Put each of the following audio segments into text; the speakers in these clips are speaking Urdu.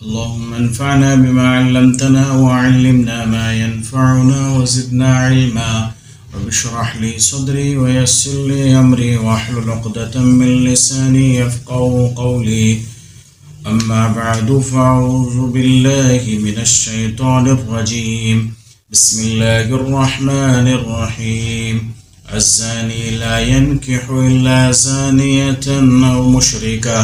اللهم انفعنا بما علمتنا وعلمنا ما ينفعنا وزدنا علما رب اشرح لي صدري ويسر لي أمري واحلل عقدة من لساني يفقهوا قولي أما بعد فأعوذ بالله من الشيطان الرجيم بسم الله الرحمن الرحيم الزاني لا ينكح إلا زانية أو مشركة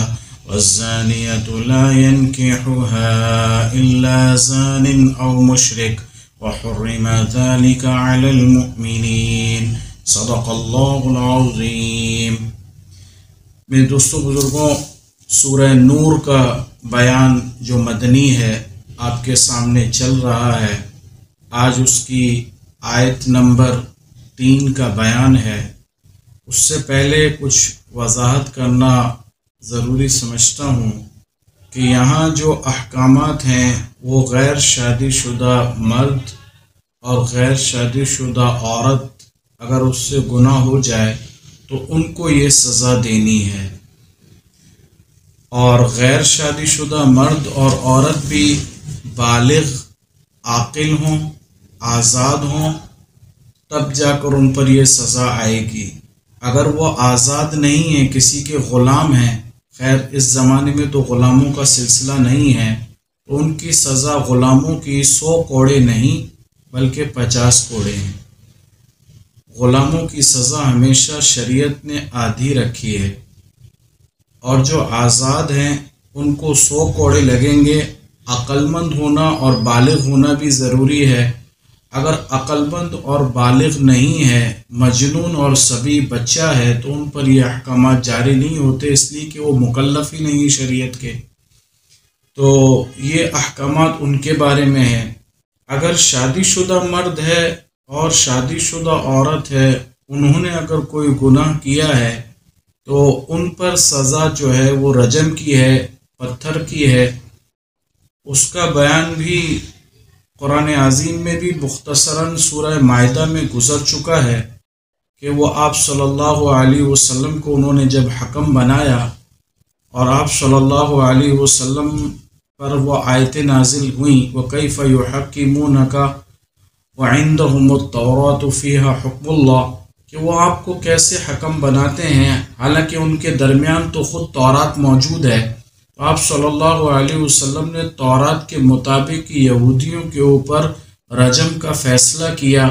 والزانية لا ينكحها إلا زان أو مشرك وحرم ذلك على المؤمنين صدق اللہ العظیم۔ میرے دوستوں بزرگوں، سورہ نور کا بیان جو مدنی ہے آپ کے سامنے چل رہا ہے۔ آج اس کی آیت نمبر 3 کا بیان ہے۔ اس سے پہلے کچھ وضاحت کرنا ضروری سمجھتا ہوں کہ یہاں جو احکامات ہیں وہ غیر شادی شدہ مرد اور غیر شادی شدہ عورت اگر اس سے گناہ ہو جائے تو ان کو یہ سزا دینی ہے، اور غیر شادی شدہ مرد اور عورت بھی بالغ عاقل ہوں، آزاد ہوں، تب جا کر ان پر یہ سزا آئے گی۔ اگر وہ آزاد نہیں ہیں، کسی کے غلام ہیں، خیر اس زمانے میں تو غلاموں کا سلسلہ نہیں ہے، تو ان کی سزا غلاموں کی 100 کوڑے نہیں بلکہ 50 کوڑے ہیں۔ غلاموں کی سزا ہمیشہ شریعت نے آدھی رکھی ہے، اور جو آزاد ہیں ان کو 100 کوڑے لگیں گے۔ عقل مند ہونا اور بالغ ہونا بھی ضروری ہے۔ اگر عقل مند اور بالغ نہیں ہے، مجنون اور صبی بچہ ہے، تو ان پر یہ احکامات جاری نہیں ہوتے، اس لیے کہ وہ مکلف ہی نہیں شریعت کے، تو یہ احکامات ان کے بارے میں ہیں۔ اگر شادی شدہ مرد ہے اور شادی شدہ عورت ہے، انہوں نے اگر کوئی گناہ کیا ہے تو ان پر سزا جو ہے وہ رجم کی ہے، پتھر کی ہے۔ اس کا بیان بھی قرآن عظیم میں بھی مختصراً سورہ مائدہ میں گزر چکا ہے کہ وہ آپ صلی اللہ علیہ وسلم کو انہوں نے جب حکم بنایا اور آپ صلی اللہ علیہ وسلم پر وہ آیتیں نازل ہوئیں، وَكَيْفَ يُحَكِّمُونَكَ وَعِنْدَهُمُ التَّوْرَاةُ فِيهَا حُكْمُ اللَّهِ، کہ وہ آپ کو کیسے حکم بناتے ہیں حالانکہ ان کے درمیان تو خود تورات موجود ہے۔ آپ صلی اللہ علیہ وسلم نے تورات کے مطابق یہودیوں کے اوپر رجم کا فیصلہ کیا۔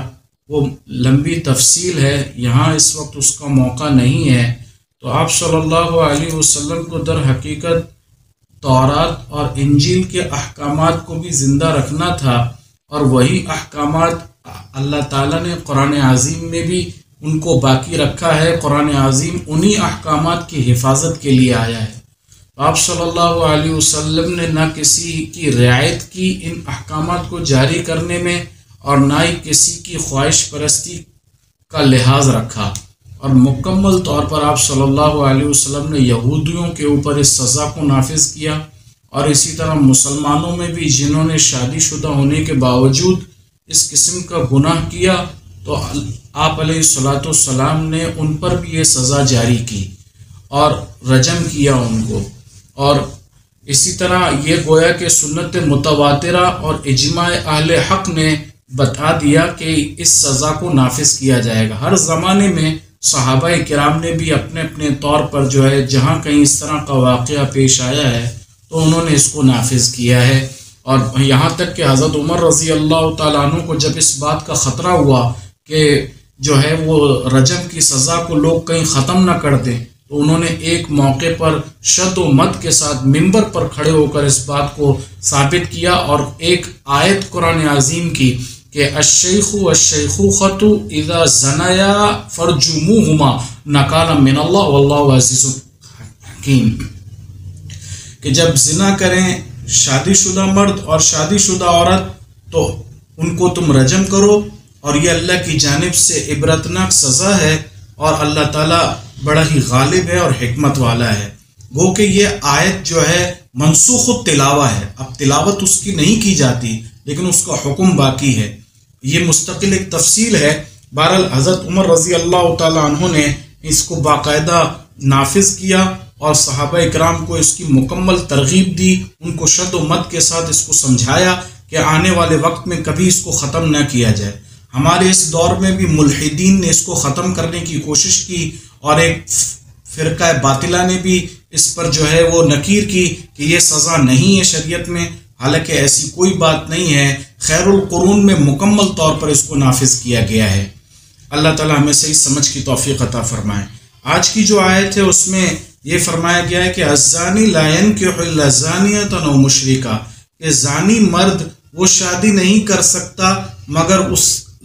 وہ لمبی تفصیل ہے، یہاں اس وقت اس کا موقع نہیں ہے۔ تو آپ صلی اللہ علیہ وسلم کو در حقیقت تورات اور انجیل کے احکامات کو بھی زندہ رکھنا تھا، اور وہی احکامات اللہ تعالیٰ نے قرآن عظیم میں بھی ان کو باقی رکھا ہے۔ قرآن عظیم انہی احکامات کی حفاظت کے لیے آیا ہے۔ آپ صلی اللہ علیہ وسلم نے نہ کسی کی رعایت کی ان احکامات کو جاری کرنے میں، اور نہ ہی کسی کی خواہش پرستی کا لحاظ رکھا، اور مکمل طور پر آپ صلی اللہ علیہ وسلم نے یہودیوں کے اوپر اس سزا کو نافذ کیا، اور اسی طرح مسلمانوں میں بھی جنہوں نے شادی شدہ ہونے کے باوجود اس قسم کا گناہ کیا تو آپ علیہ الصلوۃ والسلام نے ان پر بھی یہ سزا جاری کی اور رجم کیا ان کو۔ اور اسی طرح یہ گویا کہ سنت متواترہ اور اجماع اہل حق نے بتا دیا کہ اس سزا کو نافذ کیا جائے گا۔ ہر زمانے میں صحابہ کرام نے بھی اپنے اپنے طور پر جو ہے جہاں کہیں اس طرح کا واقعہ پیش آیا ہے تو انہوں نے اس کو نافذ کیا ہے، اور یہاں تک کہ حضرت عمر رضی اللہ تعالیٰ عنہ کو جب اس بات کا خطرہ ہوا کہ جو ہے وہ رجم کی سزا کو لوگ کہیں ختم نہ کر دیں، تو انہوں نے ایک موقع پر شد و مت کے ساتھ ممبر پر کھڑے ہو کر اس بات کو ثابت کیا، اور ایک آیت قرآن عظیم کی کہ الشیخ والشیخوخۃ اذا زنیا فرجموہما نکالا من اللہ واللہ عزیز حکیم، کہ جب زنا کریں شادی شدہ مرد اور شادی شدہ عورت تو ان کو تم رجم کرو، اور یہ اللہ کی جانب سے عبرتناک سزا ہے، اور اللہ تعالیٰ بڑا ہی غالب ہے اور حکمت والا ہے۔ گو کہ یہ آیت جو ہے منسوخ التلاوہ ہے، اب تلاوت اس کی نہیں کی جاتی لیکن اس کا حکم باقی ہے۔ یہ مستقل ایک تفصیل ہے۔ بہرحال حضرت عمر رضی اللہ تعالیٰ عنہ نے اس کو باقاعدہ نافذ کیا اور صحابہ اکرام کو اس کی مکمل ترغیب دی، ان کو شد و مد کے ساتھ اس کو سمجھایا کہ آنے والے وقت میں کبھی اس کو ختم نہ کیا جائے۔ ہمارے اس دور میں بھی ملحدین نے اس کو ختم کرنے کی کوشش کی، اور ایک فرقہ باطلہ نے بھی اس پر جو ہے وہ نکیر کی کہ یہ سزا نہیں ہے شریعت میں، حالانکہ ایسی کوئی بات نہیں ہے۔ خیر القرون میں مکمل طور پر اس کو نافذ کیا گیا ہے۔ اللہ تعالی ہمیں صحیح سمجھ کی توفیق عطا فرمائے۔ آج کی جو آیت ہے اس میں یہ فرمایا گیا ہے کہ الزانی لا ينکح الا زانیۃ او مشرکہ، کہ زانی مرد وہ شادی نہیں کر سکتا مگر اس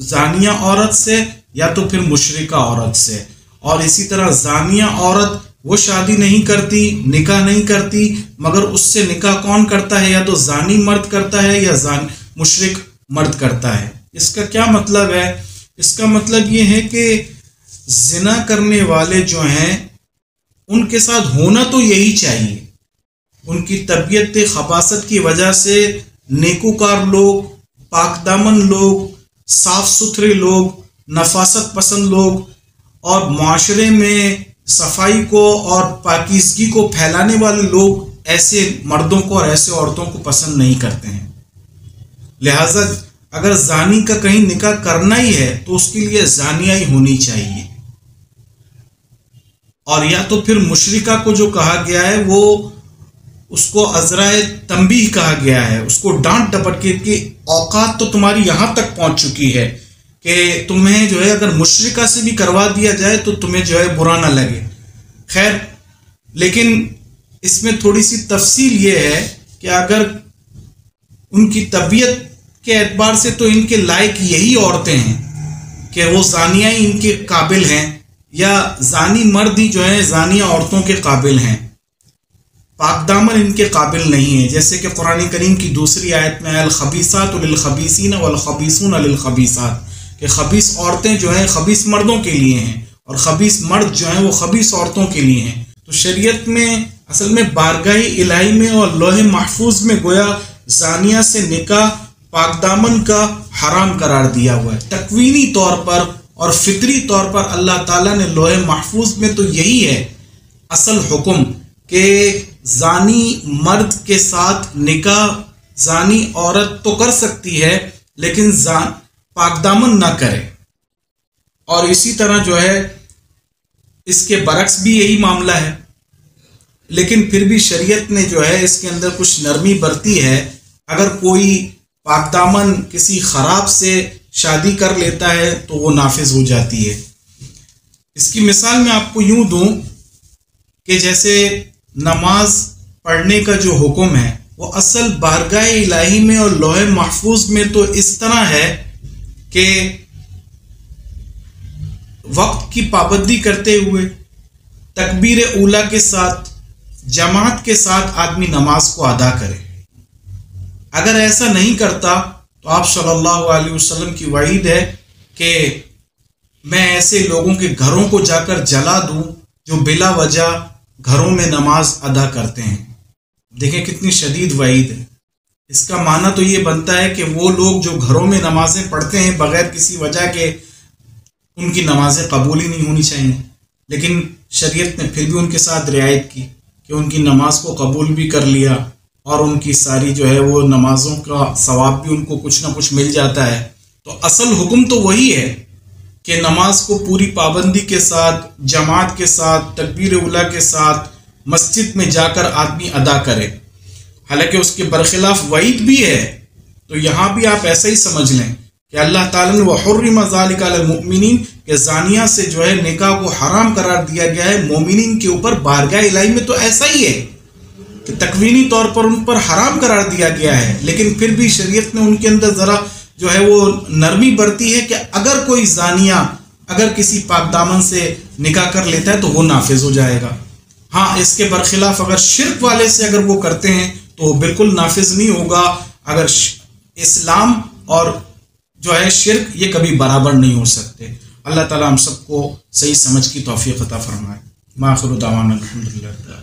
زانیہ عورت سے یا تو پھر مشرکہ عورت سے، اور اسی طرح زانیہ عورت وہ شادی نہیں کرتی، نکاح نہیں کرتی، مگر اس سے نکاح کون کرتا ہے؟ یا تو زانی مرد کرتا ہے یا مشرک مرد کرتا ہے۔ اس کا کیا مطلب ہے؟ اس کا مطلب یہ ہے کہ زنا کرنے والے جو ہیں ان کے ساتھ ہونا تو یہی چاہیے، ان کی طبیعت خباثت کی وجہ سے نیکوکار لوگ، پاک دامن لوگ، صاف ستھرے لوگ، نفاست پسند لوگ، اور معاشرے میں صفائی کو اور پاکیزگی کو پھیلانے والے لوگ ایسے مردوں کو اور ایسے عورتوں کو پسند نہیں کرتے ہیں۔ لہذا اگر زانی کا کہیں نکاح کرنا ہی ہے تو اس کے لیے زانیہ ہی ہونی چاہیے، اور یا تو پھر مشرکہ کو جو کہا گیا ہے وہ اس کو عذرائے تنبیہ کہا گیا ہے، اس کو ڈانٹ ڈپٹ کے کہ اوقات تو تمہاری یہاں تک پہنچ چکی ہے کہ تمہیں جو ہے اگر مشرکہ سے بھی کروا دیا جائے تو تمہیں جو ہے برا نہ لگے۔ خیر، لیکن اس میں تھوڑی سی تفصیل یہ ہے کہ اگر ان کی طبیعت کے اعتبار سے تو ان کے لائق یہی عورتیں ہیں کہ وہ زانیہ ہی ان کے قابل ہیں، یا زانی مرد ہی جو ہیں زانیہ عورتوں کے قابل ہیں، پاک دامن ان کے قابل نہیں ہیں۔ جیسے کہ قرآن کریم کی دوسری آیت میں الخبیثات للخبیثین والخبیثون للخبیثات، کہ خبیث عورتیں جو ہیں خبیث مردوں کے لیے ہیں، اور خبیث مرد جو ہیں وہ خبیث عورتوں کے لیے ہیں۔ تو شریعت میں اصل میں بارگاہ الہی میں اور لوح محفوظ میں گویا زانیہ سے نکاح پاک دامن کا حرام قرار دیا ہوا ہے تکوینی طور پر، اور فطری طور پر اللہ تعالیٰ نے لوح محفوظ میں تو یہی ہے اصل حکم کہ زانی مرد کے ساتھ نکاح زانی عورت تو کر سکتی ہے لیکن پاک دامن نہ کرے، اور اسی طرح جو ہے اس کے برعکس بھی یہی معاملہ ہے۔ لیکن پھر بھی شریعت نے جو ہے اس کے اندر کچھ نرمی برتی ہے، اگر کوئی پاک دامن کسی خراب سے شادی کر لیتا ہے تو وہ نافذ ہو جاتی ہے۔ اس کی مثال میں آپ کو یوں دوں کہ جیسے نماز پڑھنے کا جو حکم ہے وہ اصل بارگاہ الہی میں اور لوح محفوظ میں تو اس طرح ہے کہ وقت کی پابندی کرتے ہوئے تکبیر اولیٰ کے ساتھ جماعت کے ساتھ آدمی نماز کو ادا کرے۔ اگر ایسا نہیں کرتا تو آپ صلی اللہ علیہ وسلم کی وعید ہے کہ میں ایسے لوگوں کے گھروں کو جا کر جلا دوں جو بلا وجہ گھروں میں نماز ادا کرتے ہیں۔ دیکھیں کتنی شدید وعید ہے۔ اس کا معنی تو یہ بنتا ہے کہ وہ لوگ جو گھروں میں نمازیں پڑھتے ہیں بغیر کسی وجہ کے، ان کی نمازیں قبول ہی نہیں ہونی چاہیے، لیکن شریعت نے پھر بھی ان کے ساتھ رعایت کی کہ ان کی نماز کو قبول بھی کر لیا، اور ان کی ساری جو ہے وہ نمازوں کا ثواب بھی ان کو کچھ نہ کچھ مل جاتا ہے۔ تو اصل حکم تو وہی ہے کہ نماز کو پوری پابندی کے ساتھ، جماعت کے ساتھ، تکبیر اولیٰ کے ساتھ مسجد میں جا کر آدمی ادا کرے۔ حالانکہ اس کے برخلاف وعید بھی ہے، تو یہاں بھی آپ ایسا ہی سمجھ لیں کہ اللہ تعالیٰ نے وَحُرِّمَ ذَلِكَ عَلَى الْمُؤْمِنِينَ کہ زانیہ سے جو ہے نکاح کو حرام قرار دیا گیا ہے مومنین کے اوپر۔ بارگاہ الہی میں تو ایسا ہی ہے کہ تکوینی طور پر ان پر حرام قرار دیا گیا ہے، لیکن پھر بھی شریعت نے ان کے اندر ذرا جو ہے وہ نرمی برتی ہے کہ اگر کوئی زانیہ اگر کسی پاک دامن سے نکاح کر لیتا ہے تو وہ نافذ ہو جائے گا۔ ہاں، اس کے برخلاف اگر شرک والے سے اگر وہ کرتے ہیں تو بالکل نافذ نہیں ہوگا۔ اگر اسلام اور جو ہے شرک یہ کبھی برابر نہیں ہو سکتے۔ اللہ تعالیٰ ہم سب کو صحیح سمجھ کی توفیق عطا فرمائے۔ ما آخر دعوانا الحمدللہ۔